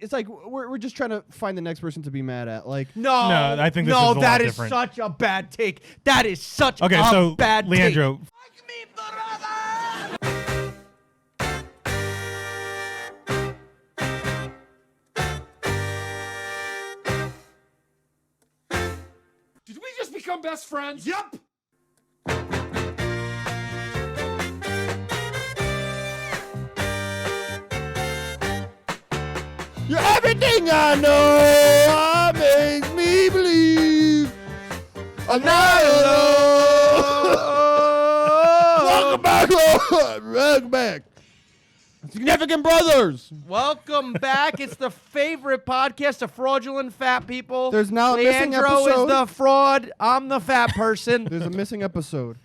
it's like we're just trying to find the next person to be mad at. Like No, I think this is a lot that is different. such a bad take. That is such Okay, a so bad Leandro, take. Did we just become best friends? Yep. you're everything I know. Makes me believe I'm not alone. Welcome back, Lord. Welcome back. Significant Brothers. Welcome back. It's the favorite podcast of fraudulent fat people. There's now a missing Leandro is episode. the fraud. I'm the fat person. There's a missing episode.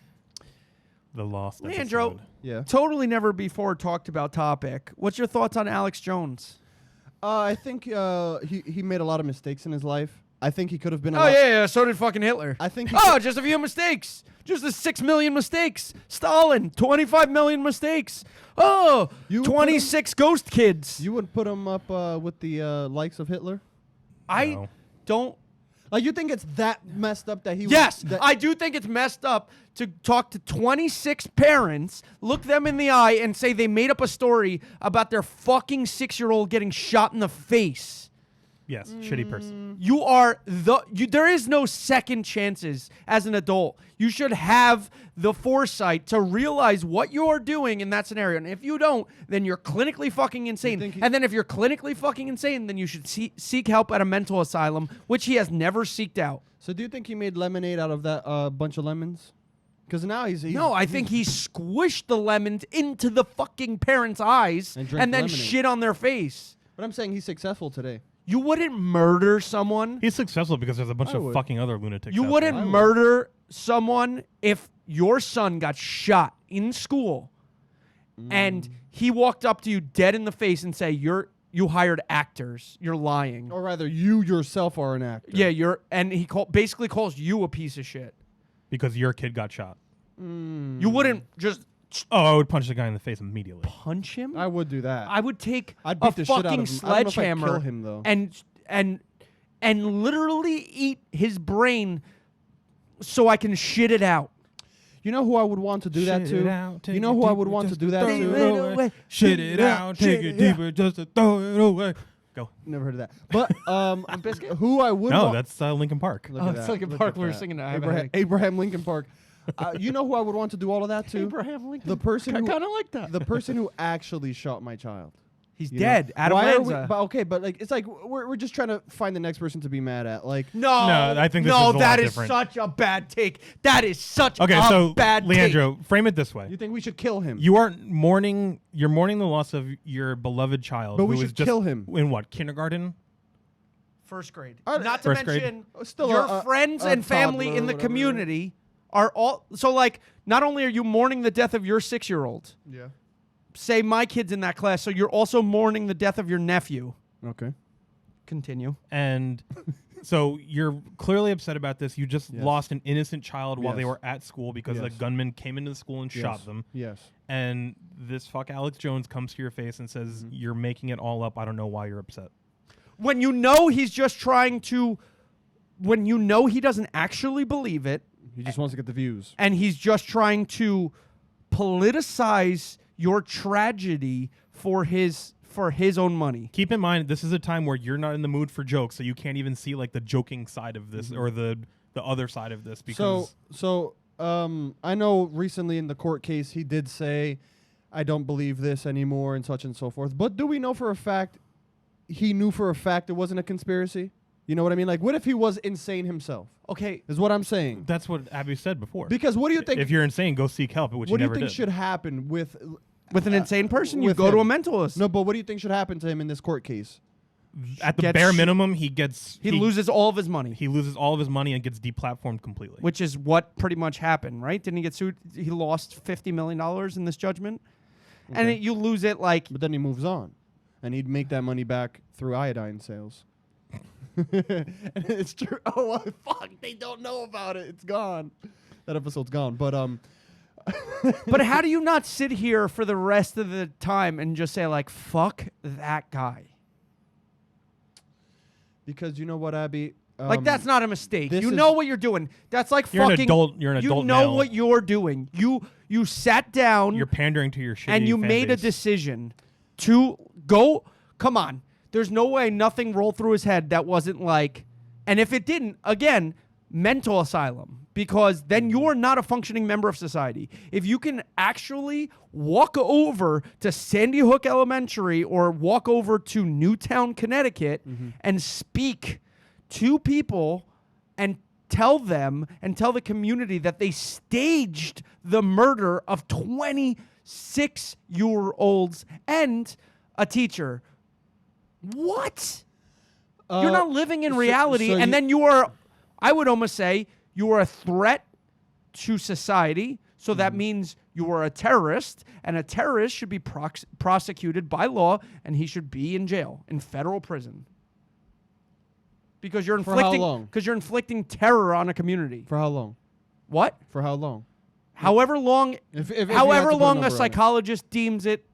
the lost Leandro, episode. Yeah. totally never before talked about topic. What's your thoughts on Alex Jones? I think he made a lot of mistakes in his life. I think he could have been. Oh, yeah. So did fucking Hitler. I think. Just a few mistakes. Just the 6 million mistakes. Stalin, 25 million mistakes. Oh, You 26 ghost kids. You would put him up with the likes of Hitler. I No. don't. Like, you think it's that messed up that he? Yes, that I do think it's messed up to talk to 26 parents, look them in the eye, and say they made up a story about their fucking 6-year-old getting shot in the face. Yes, shitty person. You are there is no second chances as an adult. You should have the foresight to realize what you're doing in that scenario. And if you don't, then you're clinically fucking insane. And then if you're clinically fucking insane, then you should seek help at a mental asylum, which he has never seeked out. So do you think he made lemonade out of that bunch of lemons? Because now he's No, I think he squished the lemons into the fucking parents' eyes And and, drank then lemonade. shit on their face. But I'm saying he's successful today. You wouldn't murder someone. He's successful because there's a bunch I of would. fucking other lunatics. You out wouldn't there. I would. murder someone if your son got shot in school and he walked up to you dead in the face and say, you hired actors. You're lying. Or rather, you yourself are an actor. Yeah, and he basically calls you a piece of shit. because your kid got shot. You wouldn't just Oh, I would punch the guy in the face immediately. punch him. I would do that. I would take I'd a beat the shit out of fucking him. I don't know if I'd sledgehammer kill him, though. and literally eat his brain so I can shit it out. You know who I would want to do that Shit it to? out, take You know it who I deeper would want to just do that throw to? it away. Shit it out, take it deeper just to throw it away. Go. Never heard of that. But who I would No, want. that's Lincoln Park. Look Oh, at it's that. like a Look park at we were that. singing. I have a Abraham, headache. Abraham Lincoln Park. You know who I would want to do all of that to? Abraham Lincoln. The person I who kind of like that. the person who actually shot my child. He's You know? dead. Adam Why are we, Lanza. but okay, but like it's like we're just trying to find the next person to be mad at. Like No, I think this is a lot that is different. such a bad take. That is such Okay, a so bad Leandro, frame it this way. you think we should kill him? You are mourning. You're mourning the loss of your beloved child. But who we was should just kill him. in what, kindergarten? take. First grade. Not to First grade? mention, Still your a friends and family toddler, in the whatever. community are all. So, like, not only are you mourning the death of your 6-year-old, Yeah. say my kid's in that class, so you're also mourning the death of your nephew. Okay. Continue. And so you're clearly upset about this. You just Yes. lost an innocent child while they Yes. were at school because a Yes. gunman came into the school and shot them. Yes. And this fuck Alex Jones comes to your face and says, "You're making it all up. I don't know why you're upset." When you know he's just trying to, when you know he doesn't actually believe it, He just wants to get the views. and he's just trying to politicize your tragedy for his own money. Keep in mind, this is a time where you're not in the mood for jokes, so you can't even see like the joking side of this or the other side of this. Because I know recently in the court case he did say, "I don't believe this anymore" and such and so forth. But do we know for a fact he knew for a fact it wasn't a conspiracy? You know what I mean? Like, what if he was insane himself? Okay, Is what I'm saying. that's what Abby said before. Because what do you think? if you're insane, go seek help, which what do you you never think did. should happen with? with an insane person, you with go to him. a mentalist. No, but what do you think should happen to him in this court case? At the gets bare sh- minimum, he gets he loses all of his money, he loses all of his money and gets deplatformed completely. which is what pretty much happened, right? Didn't he get sued? He lost $50 million in this judgment. And Okay. you lose it like, But then he moves on, and he'd make that money back through iodine sales. And it's true. Oh well, fuck! They don't know about it. It's gone. That episode's gone. But but how do you not sit here for the rest of the time and just say like, fuck that guy? Because you know what, Abby? Like that's not a mistake. this You is- know what you're doing. That's like You're an fucking. adult- you're an you adult know now. what you're doing. You sat down. You're pandering to your shitty and you fan made a base. decision to go. Come on, there's no way nothing rolled through his head that wasn't like, and if it didn't, again, mental asylum, because then you're not a functioning member of society. If you can actually walk over to Sandy Hook Elementary or walk over to Newtown, Connecticut, and speak to people and tell them and tell the community that they staged the murder of 26-year-olds and a teacher. What? You're not living in reality, so and you- then you are, I would almost say, you are a threat to society. So that means you are a terrorist, and a terrorist should be prosecuted by law, and he should be in jail, in federal prison. Because you're For how inflicting, long? because you're inflicting terror on a community. For how long? What? For how long? However long, If you had to however put a long number a on it. psychologist deems it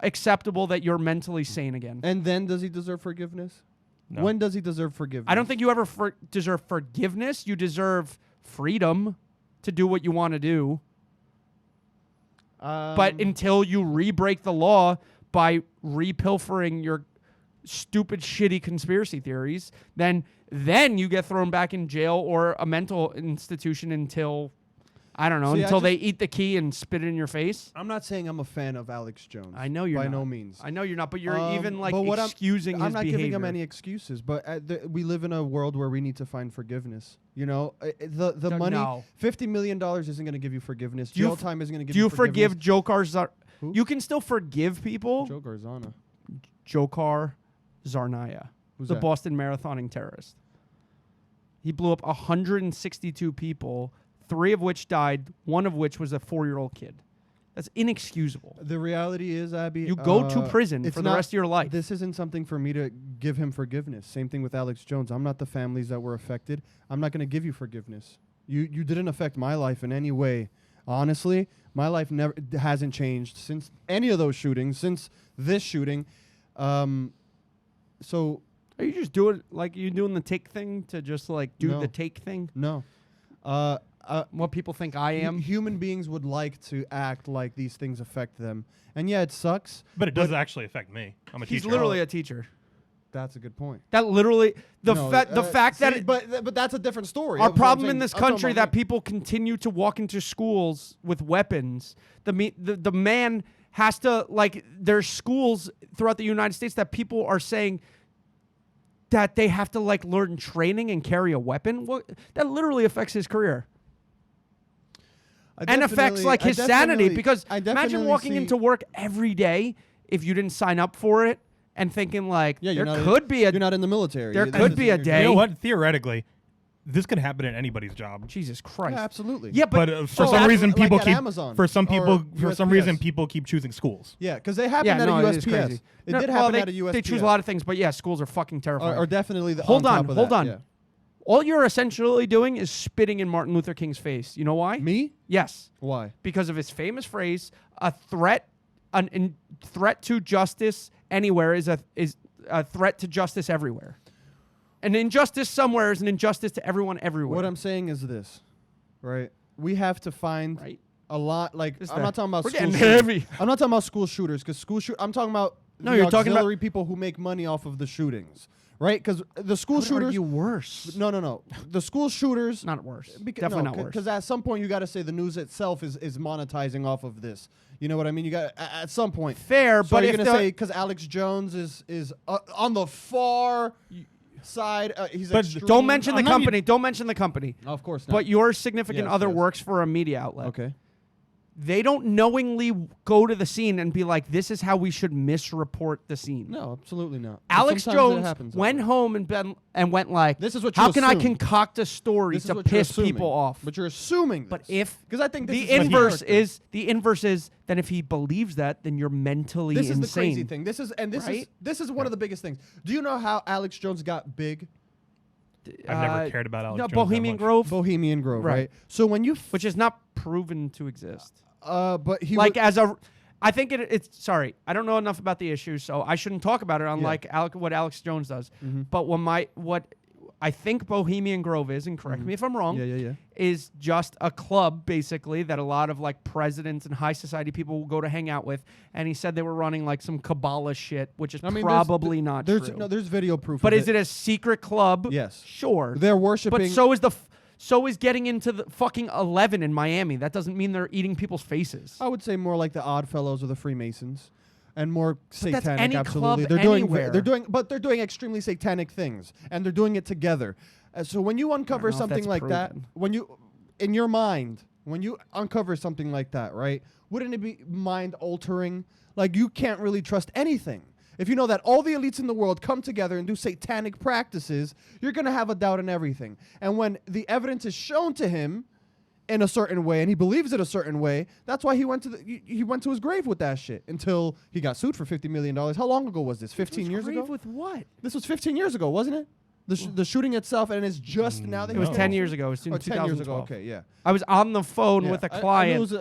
acceptable that you're mentally sane again. And then does he deserve forgiveness? No. When does he deserve forgiveness? I don't think you ever deserve forgiveness. You deserve freedom to do what you want to do. But until you re-break the law by re-pilfering your stupid, shitty conspiracy theories, then you get thrown back in jail or a mental institution until, I don't know, See, I until they just- eat the key and spit it in your face. I'm not saying I'm a fan of Alex Jones. I know you're by not. no means. I know you're not, but you're even like but what excusing his I'm not behavior. giving him any excuses, but we live in a world where we need to find forgiveness. You know, the money, No. $50 million isn't going to give you forgiveness. Do you Jail f- time isn't going to give Do you forgiveness. forgive Dzhokhar Who? You can still forgive people. Joe Garzana? Dzhokhar Tsarnaev, Who's the that? Boston marathoning terrorist. He blew up 162 people, 3 of which died, 1 of which was a 4-year-old kid. That's inexcusable. The reality is, Abby, You go to prison it's for the not- rest of your life. This isn't something for me to give him forgiveness. Same thing with Alex Jones. I'm not the families that were affected. I'm not going to give you forgiveness. You didn't affect my life in any way. Honestly, my life never hasn't changed since any of those shootings, since this shooting. So Are you just doing like you doing the take thing to just like do No. the take thing? no. What people think I am? Human beings would like to act like these things affect them. And yeah, it sucks. But it does actually affect me. I'm a He's teacher. literally a teacher. That's a good point. That literally the No, fact that see, it, but that's a different story. our That's what I'm problem in saying. this I'm talking country about that people continue to walk into schools with weapons. The man has to, like, there's schools throughout the United States that people are saying that they have to like learn training and carry a weapon. Well, that literally affects his career. I And affects definitely- like I his sanity, definitely- because I imagine definitely walking see- into work every day if you didn't sign up for it and thinking like Yeah, there you're not could be a you're not in the military. there This could is be what a you're day. You know what? Theoretically, this could happen in anybody's job. Jesus doing. Christ. Yeah, absolutely. Yeah, But but for so some that- reason, like people at keep Amazon for some or people for some USPS. reason people keep choosing schools. Yeah, because they happened yeah, at no, a it is USPS. crazy. It No, did well, happen they, at a USPS. They choose a lot of things, but yeah, schools are fucking terrifying. Or definitely hold on on, top of hold that, on. yeah. All you're essentially doing is spitting in Martin Luther King's face. You know why? Me? Yes, Why? because of his famous phrase: "A threat, threat to justice anywhere is a threat to justice everywhere. An injustice somewhere is an injustice to everyone everywhere." What I'm saying is this, right? We have to find right. a lot. Like This I'm the- not talking about we're school getting shooters. heavy. I'm not talking about school shooters because I'm talking about No, the you're talking about- auxiliary people who make money off of the shootings, right? Because the school I would shooters. argue worse. No. The school shooters. Not worse. Because, Definitely not worse. Because at some point you got to say the news itself is monetizing off of this. You know what I mean? You got at some point. Fair, So but you're if gonna the- say because Alex Jones is on the far side, he's But extreme. Don't mention the I'm not company. Don't mention the company. Of course not. But your significant Yes, other yes. works for a media outlet. Okay. They don't knowingly go to the scene and be like, "This is how we should misreport the scene." No, absolutely not. But Alex sometimes it Jones happens that went way. home and went like, This is what you how can I assume. concoct a story This is to what you're piss assuming. people off?" But you're assuming this. But if because I think this the is his inverse character. is then if he believes that, then you're mentally This is insane. the crazy thing. This is Right? this is one of the biggest things. Do you know how Alex Jones got big? I've never cared about Alex No, Jones that Bohemian much. Grove, Bohemian Grove, Right. right? So when you which is not proven to exist. but he Like wa- as a I think it's sorry. I don't know enough about the issue, so I shouldn't talk about it. Unlike what Alex Jones does. But what I think Bohemian Grove is, and correct me if I'm wrong, is just a club basically that a lot of like presidents and high society people will go to hang out with. And he said they were running like some Kabbalah shit, which is probably not true. No, there's video proof. But of is it a secret club? Yes. Sure. They're worshiping. But so is getting into the fucking 11 in Miami. That doesn't mean they're eating people's faces. I would say more like the Odd Fellows or the Freemasons, and more satanic. that's any absolutely, club they're anywhere. they're doing extremely satanic things, and they're doing it together. So when you uncover know if something that's like that, proven. in your mind, when you uncover something like that, right? Wouldn't it be mind altering? Like you can't really trust anything. If you know that all the elites in the world come together and do satanic practices, you're going to have a doubt in everything. And when the evidence is shown to him in a certain way and he believes it a certain way, that's why he went to his grave with that shit until he got sued for $50 million. How long ago was this? 15 years ago? With what? This was 15 years ago, wasn't it? The shooting itself, and it's just now that It was 10 years ago. It was in 10 years ago. 2012. Okay, yeah. I was on the phone with a client. It was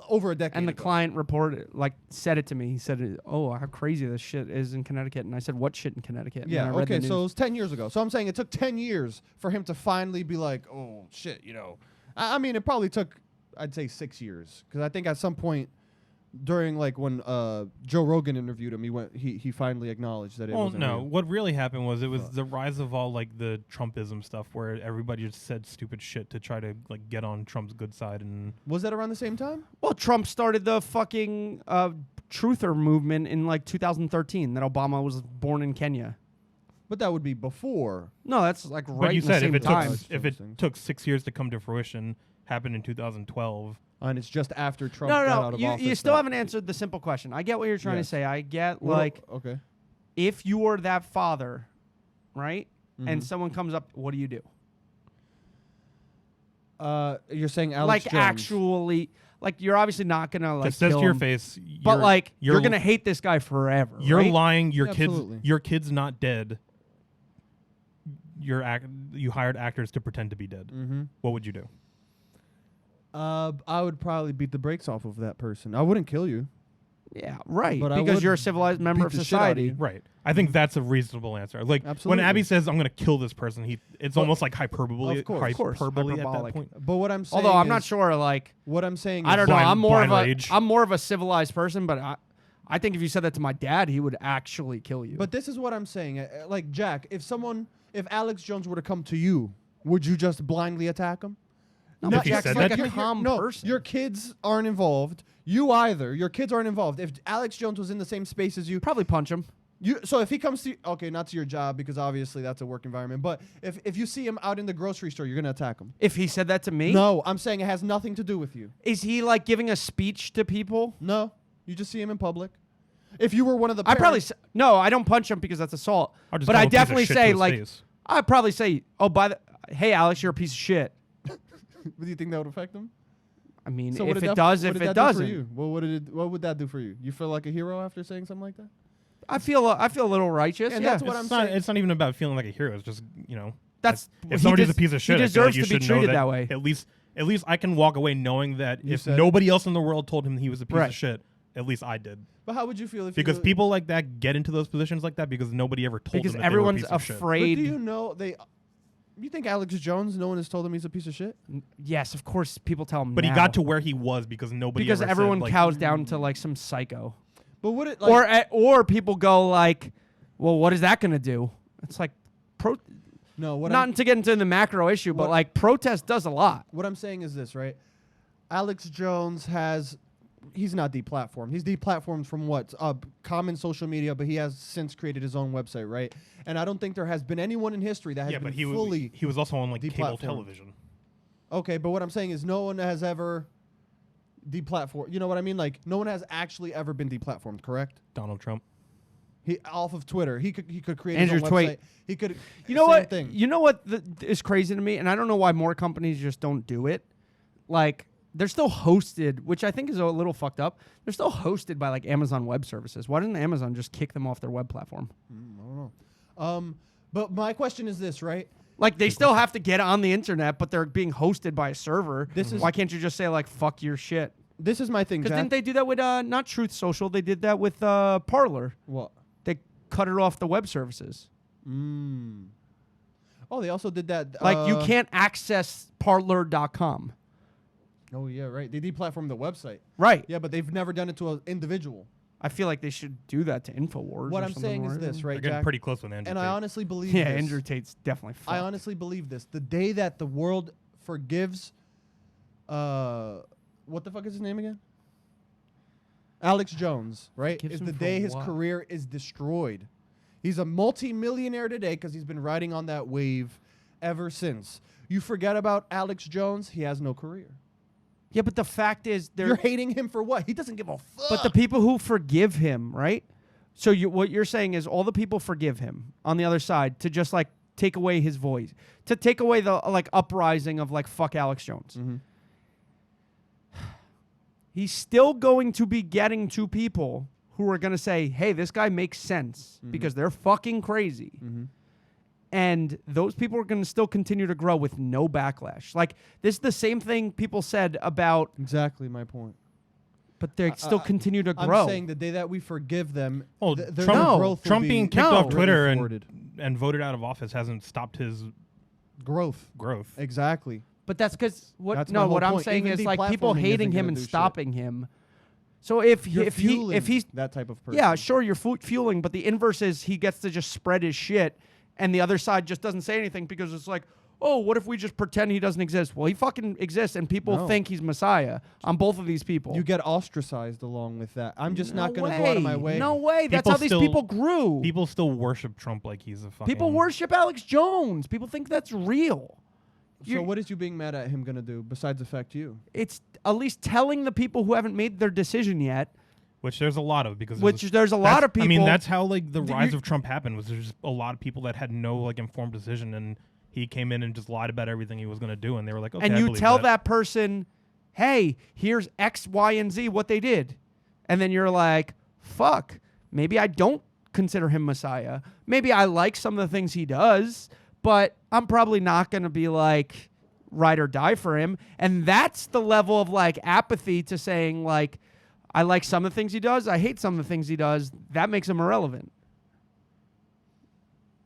over a decade and the ago. client reported, said it to me. He said, "Oh, how crazy this shit is in Connecticut." And I said, "What shit in Connecticut?" And Yeah, then I read the okay, so it news. was 10 years ago. So I'm saying it took 10 years for him to finally be like, oh, shit, I mean, it probably took, I'd say 6 years. Because I think at some point during, like, when Joe Rogan interviewed him, he finally acknowledged that it Well, wasn't no. real. What really happened was it was the rise of all like the Trumpism stuff, where everybody just said stupid shit to try to like get on Trump's good side, and Was that around the same time? Well, Trump started the fucking truther movement in like 2013. That Obama was born in Kenya. But that would be before. No, that's like right. but you in said the same if time. it took 6 years to come to fruition, happened in 2012. And it's just after Trump No, got no, out of no. office. You still that- haven't answered the simple question. I get what you're trying Yes. to say. I get Well, like okay. if you were that father, right, and Mhm. someone comes up, what do you do? You're saying Alex Like Jones. actually, like you're obviously not gonna like It says kill to your him, face, but like you're you're gonna hate this guy forever. You're right? lying. Absolutely. Your kid's not dead. You hired actors to pretend to be dead. Mm-hmm. What would you do? I would probably beat the brakes off of that person. I wouldn't kill you. Yeah, right. But I because would you're a civilized member beat of the shit out of society. you. Right. I think that's a reasonable answer. Like Absolutely. when Abby says, "I'm going to kill this person," it's almost like hyperbole. Of course, hyperbole at that hyperbolic. point. But what I'm saying Although I'm is, not sure, like What I'm saying I is don't know. Blind- I'm more of blind a rage. I'm more of a civilized person, but I think if you said that to my dad, he would actually kill you. But this is what I'm saying. Like Jack, if Alex Jones were to come to you, would you just blindly attack him? no, If but he Jack's said like that- a calm no, person. your kids aren't involved. You either. Your kids aren't involved. If Alex Jones was in the same space as you, probably punch him. so if he comes to okay, not to your job because obviously that's a work environment, but if you see him out in the grocery store, you're gonna attack him. If he said that to me, No, I'm saying it has nothing to do with you. is he like giving a speech to people? No, you just see him in public. If you were one of the I parents, probably no. I don't punch him because that's assault. I'll just But call I him a piece of definitely shit to say his like face. I'd probably say, oh, hey, Alex, you're a piece of shit. do you think that would affect him? I mean, So what if did it that- does, what if did it that do for doesn't, you? Well, what would that do for you? You feel like a hero after saying something like that? I feel a little righteous. And yeah, that's what I'm It's not. saying. It's not even about feeling like a hero. It's just That's if he somebody's des- a piece of shit, He I feel like deserves you to be should know treated that way. At least I can walk away knowing that You if said it. nobody else in the world told him he was a piece Right. of shit, at least I did. But how would you feel if Because you, people like that get into those positions like that because nobody ever told Because them that they were a everyone's piece of shit. But afraid. do you know they? You think Alex Jones? No one has told him he's a piece of shit. Yes, of course, people tell him. But he now. got to where he was because nobody because ever everyone said, like, cows down to like some psycho, But would it like? or people go like, well, what is that going to do? It's like No, what not to get into the macro issue, but what- like protest does a lot. What I'm saying is this, right? Alex Jones he's not deplatformed. He's deplatformed from what? Common social media, but he has since created his own website, right? And I don't think there has been anyone in history that has Yeah, been but he fully... was also on like cable deplatformed. television. Okay, but what I'm saying is no one has ever deplatformed. You know what I mean? Like, no one has actually ever been deplatformed, correct? Donald Trump. He off of Twitter. He could create Andrew his own Tate. website. He could... You know same what? Thing. You know what is crazy to me, and I don't know why more companies just don't do it. Like they're still hosted, which I think is a little fucked up. They're still hosted by like Amazon Web Services. Why didn't Amazon just kick them off their web platform? I don't know. But my question is this, right? Like they still have to get on the internet, but they're being hosted by a server. This is- Why can't you just say like fuck your shit? this is my thing, Because Jack. didn't they do that with not Truth Social? They did that with Parler. What? They cut it off the web services. Oh, they also did that. Like you can't access Parler.com. Oh yeah, right. They deplatformed the website. Right. Yeah, but they've never done it to an individual. I feel like they should do that to Infowars. What or I'm something saying is like this, that. right, They're getting Jack? pretty close with Andrew And I Tate. honestly believe Yeah, this. Andrew Tate's definitely fucked. I honestly believe this. The day that the world forgives, what the fuck is his name again? Alex Jones, right? Forgives Is him the for day his what? career is destroyed. He's a multi-millionaire today because he's been riding on that wave ever since. You forget about Alex Jones, he has no career. Yeah, but the fact is, You're hating him for what? He doesn't give a fuck. but the people who forgive him, right? So what you're saying is all the people forgive him on the other side to just like take away his voice, to take away the like uprising of like fuck Alex Jones. Mhm. He's still going to be getting to people who are going to say, hey, this guy makes sense because they're fucking crazy. And those people are going to still continue to grow with no backlash. Like, this is the same thing people said about, Exactly my point. but they still continue to grow. I'm saying the day that we forgive them, Well, their Trump, growth will Trump be being kicked No. off Twitter really and thwarted. voted out of office hasn't stopped his growth. growth. Exactly. But that's because That's my whole what I'm point. saying Even is like people deplatforming hating isn't him gonna and do shit. stopping him. So if You're fueling he's that type of person. yeah, sure, you're fueling, but the inverse is he gets to just spread his shit, and the other side just doesn't say anything because it's like, oh, what if we just pretend he doesn't exist? Well, he fucking exists, and people No. think he's Messiah on both of these people. You get ostracized along with that. I'm just not No going to go out of my way. way. No way. That's People how these still- people grew. People still worship Trump like he's a fucking. People worship Alex Jones. People think that's real. So what is you being mad at him going to do besides affect you? It's at least telling the people who haven't made their decision yet, Which there's a lot of because which there's a lot of people. I mean, that's how like the Th- rise you- of Trump happened. Was there's a lot of people that had no like informed decision, and he came in and just lied about everything he was going to do, and they were like, okay, and I you believe tell that person, hey, here's X, Y, and Z what they did. And then you're like, fuck, maybe I don't consider him Messiah. Maybe I like some of the things he does, but I'm probably not going to be like ride or die for him. And that's the level of like apathy to saying like, I like some of the things he does. I hate some of the things he does. That makes him irrelevant.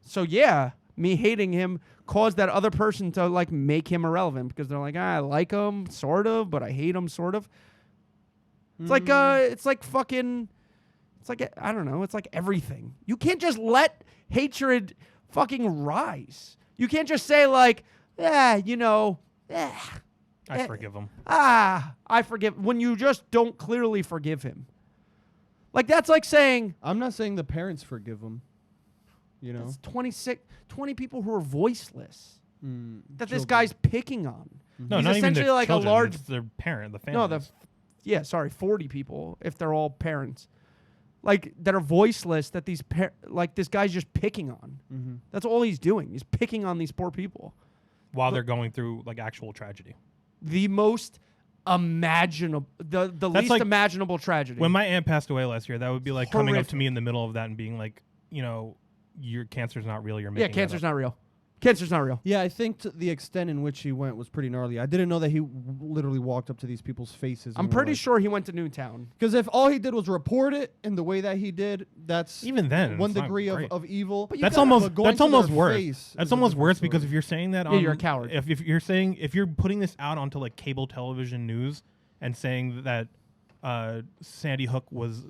So yeah, me hating him caused that other person to like make him irrelevant because they're like, I like him sort of, but I hate him sort of. It's like fucking, it's like I don't know. It's like everything. You can't just let hatred fucking rise. You can't just say like, I forgive him. I forgive when you just don't clearly forgive him. Like that's like saying I'm not saying the parents forgive him. You know? it's 20 people who are voiceless that this children. guy's picking on. No, He's not even essentially the like children, a large it's their parent, the family. 40 people if they're all parents. Like that are voiceless that these like this guy's just picking on. That's all he's doing. He's picking on these poor people. while they're going through like actual tragedy. The most imaginable the least like imaginable tragedy. When my aunt passed away last year, that would be like coming up Horrific. to me in the middle of that and being like, your cancer's not real. You're making yeah, cancer's not real. Cancer's not real. Yeah, I think the extent in which he went was pretty gnarly. I didn't know that he literally walked up to these people's faces. I'm pretty sure he went to Newtown. Because if all he did was report it in the way that he did, that's Even then, one it's not degree great. of evil. But you That's gotta- almost but going that's to almost their worse. face That's is a almost different worse because story. if you're saying that Yeah, on you're a coward. If you're saying if you're putting this out onto like cable television news and saying that Sandy Hook was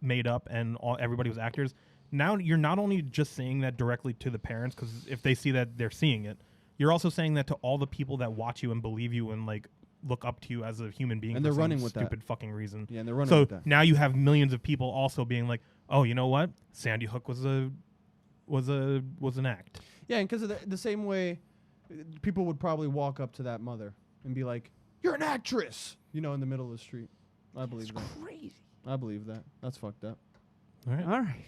made up and everybody was actors, now you're not only just saying that directly to the parents because if they see that they're seeing it, you're also saying that to all the people that watch you and believe you and like look up to you as a human being. And for they're some running with that. stupid fucking reason. Yeah, and they're running So with that. now you have millions of people also being like, oh, you know what? Sandy Hook was an act. Yeah, and because of the same way, people would probably walk up to that mother and be like, "You're an actress," in the middle of the street. I believe that. Crazy. I believe that. That's fucked up. All right. All right.